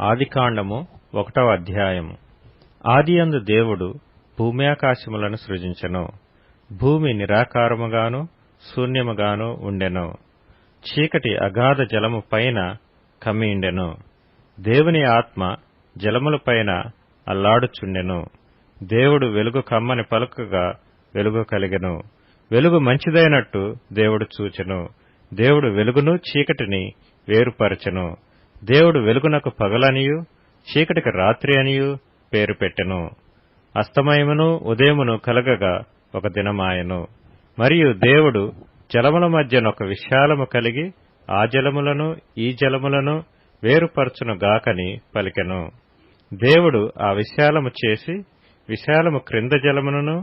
ఆదికాండము 1వ అధ్యాయము. ఆదియందు దేవుడు భూమ్యాకాశములను సృజించెను. భూమి నిరాకారముగాను శూన్యముగాను ఉండెను. చీకటి అగాధ జలము పైన కమ్మియుండెను. దేవుని ఆత్మ జలములపైన అల్లాడుచుండెను. దేవుడు వెలుగు కమ్మని పలుకగా వెలుగు కలిగెను. వెలుగు మంచిదైనట్టు దేవుడు చూచెను. దేవుడు వెలుగును చీకటిని వేరుపరచెను. దేవుడు వెలుగునకు పగలనియు చీకటికి రాత్రి అనియు పేరు పెట్టెను. అస్తమయమును ఉదయమును కలగగా ఒక దినమాయెను. మరియు దేవుడు జలముల మధ్యనొక విశాలము కలిగి ఆ జలములను ఈ జలములను వేరుపరచును గాకని పలికెను. దేవుడు ఆ విశాలము చేసి విశాలము క్రింద జలములను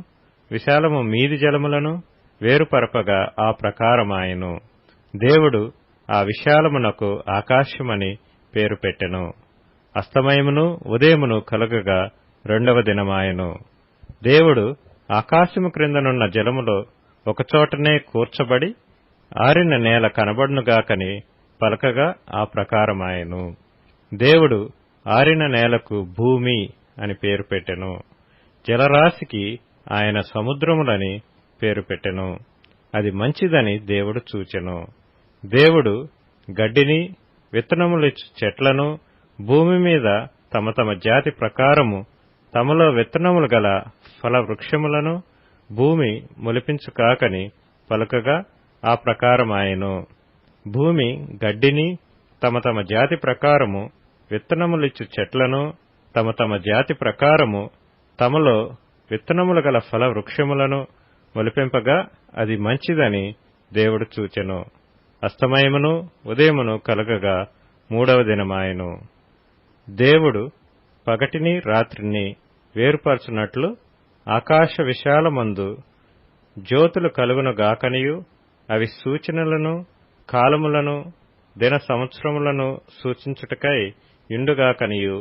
విశాలము మీది జలములను వేరుపరపగా ఆ ప్రకారమాయెను. దేవుడు ఆ విశాలమునకు ఆకాశమని పేరు పెట్టెను. అస్తమయమును ఉదయమును కలుగగా 2వ దినమాయెను. దేవుడు ఆకాశము క్రిందనున్న జలములో ఒకచోటనే కూర్చబడి ఆరిన నేల కనబడునుగాకని పలకగా ఆ ప్రకారమాయెను. దేవుడు ఆరిన నేలకు భూమి అని పేరు పెట్టెను. జలరాశికి ఆయన సముద్రములని పేరు పెట్టెను. అది మంచిదని దేవుడు చూచెను. దేవుడు గడ్డిని విత్తనములిచ్చు చెట్లను భూమి మీద తమ తమ జాతి ప్రకారము తమలో విత్తనములు గల ఫల వృక్షములను భూమి మొలిపించుకాకని పలుకగా ఆ ప్రకారమాయెను. భూమి గడ్డిని తమ తమ జాతి ప్రకారము విత్తనములిచ్చు చెట్లను తమ తమ జాతి ప్రకారము తమలో విత్తనములు గల ఫల వృక్షములను మొలిపింపగా అది మంచిదని దేవుడు చూచెను. అస్తమయమును ఉదయమును కలగగా 3వ దినమాయెను. దేవుడు పగటిని రాత్రిని వేరుపరచునట్లు ఆకాశ విశాలమందు జ్యోతులు కలుగునుగాకనియు అవి సూచనలను కాలములను దిన సంవత్సరములను సూచించుటకై యుండుగాకనియు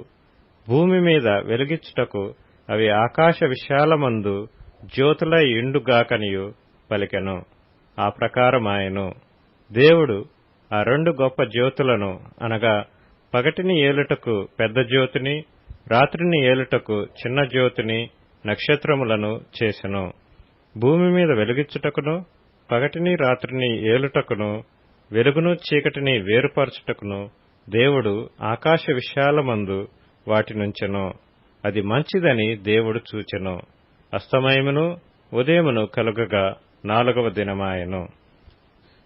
భూమి మీద వెలుగిచ్చుటకు అవి ఆకాశ విశాలమందు జ్యోతులై యుండుగాకనియు పలికెను. ఆ ప్రకారమాయెను. దేవుడు ఆ 2 గొప్ప జ్యోతులను అనగా పగటిని ఏలుటకు పెద్ద జ్యోతిని రాత్రిని ఏలుటకు చిన్న జ్యోతిని నక్షత్రములను చేసెను. భూమి మీద వెలుగిచ్చుటకును పగటిని రాత్రిని ఏలుటకును వెలుగును చీకటిని వేరుపరచుటకును దేవుడు ఆకాశ విశాలమందు వాటినుంచెను. అది మంచిదని దేవుడు చూచెను. అస్తమయమును ఉదయమును కలుగగా 4వ దినమాయెను.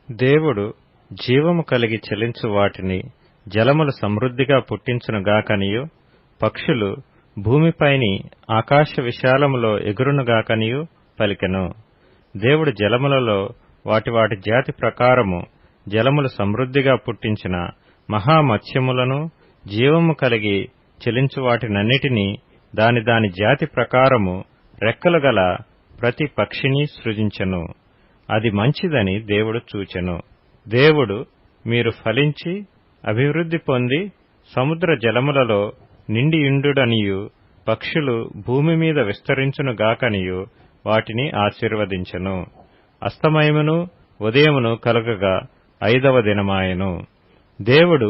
దేవుడు జీవము కలిగి చలించు వాటిని జలములు సమృద్ధిగా పుట్టించునుగాకనియు పక్షులు భూమిపైని ఆకాశ విశాలములో ఎగురునుగాకనియు పలికెను. దేవుడు జలములలో వాటి వాటి జాతి ప్రకారము జలములు సమృద్ధిగా పుట్టించిన మహామత్స్యములను జీవము కలిగి చెలించు వాటినన్నిటినీ దాని దాని జాతి ప్రకారము రెక్కలు గల ప్రతి పక్షిని సృజించెను. అది మంచిదని దేవుడు చూచెను. దేవుడు మీరు ఫలించి అభివృద్ధి పొంది సముద్ర జలములలో నిండియుండుడనియు పక్షులు భూమి మీద విస్తరించునుగాకనియు వాటిని ఆశీర్వదించెను. అస్తమయమును ఉదయమును కలుగగా 5వ దినమాయెను. దేవుడు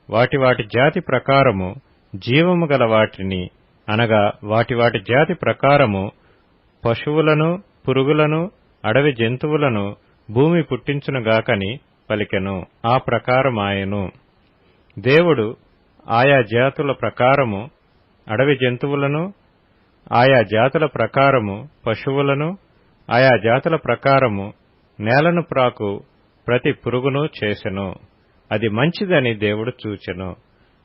వాటి వాటి జాతి ప్రకారము జీవము గల వాటిని అనగా వాటి వాటి జాతి ప్రకారము పశువులను పురుగులను అడవి జంతువులను భూమి పుట్టించునుగాకని పలికెను. ఆ ప్రకారమాయెను. దేవుడు ఆయా జాతుల ప్రకారము అడవి జంతువులను ఆయా జాతుల ప్రకారము పశువులను ఆయా జాతుల ప్రకారము నేలను ప్రాకు ప్రతి పురుగును చేసెను. అది మంచిదని దేవుడు చూచెను.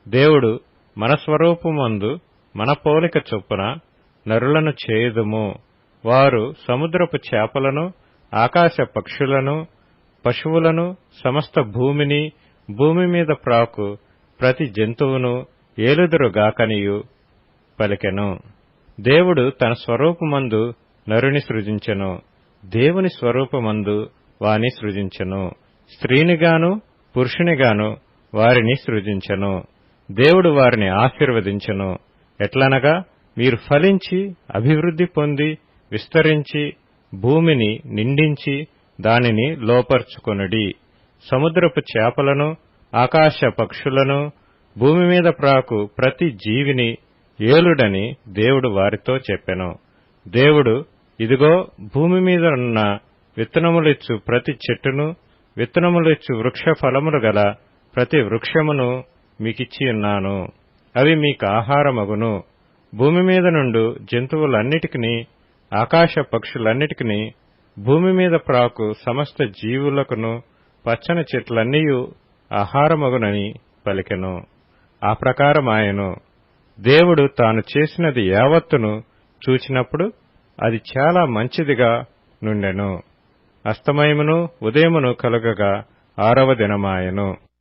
దేవుడు మన స్వరూపమందు మన పోలిక చొప్పున నరులను చేయుదుము. వారు సముద్రపు చేపలను ఆకాశ పక్షులను పశువులను సమస్త భూమిని భూమి మీద ప్రాకు ప్రతి జంతువును ఏలుదురుగాకనియు పలికెను. దేవుడు తన స్వరూపమందు నరుని సృజించెను. దేవుని స్వరూపమందు వాని సృజించెను. స్త్రీనిగాను పురుషునిగాను వారిని సృజించెను. దేవుడు వారిని ఆశీర్వదించెను. ఎట్లనగా మీరు ఫలించి అభివృద్ధి పొంది విస్తరించి భూమిని నిండించి దానిని లోపర్చుకొనుడి. సముద్రపు చేపలను ఆకాశ పక్షులను భూమి మీద ప్రాకు ప్రతి జీవిని ఏలుడని దేవుడు వారితో చెప్పెను. దేవుడు, ఇదిగో భూమి మీద ఉన్న విత్తనములిచ్చు ప్రతి చెట్టును, విత్తనములిచ్చు వృక్ష ఫలములు గల ప్రతి వృక్షమును మీకిచ్చియున్నాను. అవి మీకు ఆహారమగును. భూమి మీద నుండు జంతువులన్నిటికిని, ఆకాశ పక్షులన్నిటికిని, భూమి మీద ప్రాకు సమస్త జీవులకును పచ్చని చెట్లన్నీయు ఆహారమగునని పలికెను. ఆ ప్రకారమాయెను. దేవుడు తాను చేసినది యావత్తును చూచినప్పుడు అది చాలా మంచిదిగా నుండెను. అస్తమయమును ఉదయమును కలుగగా 6వ దినమాయెను.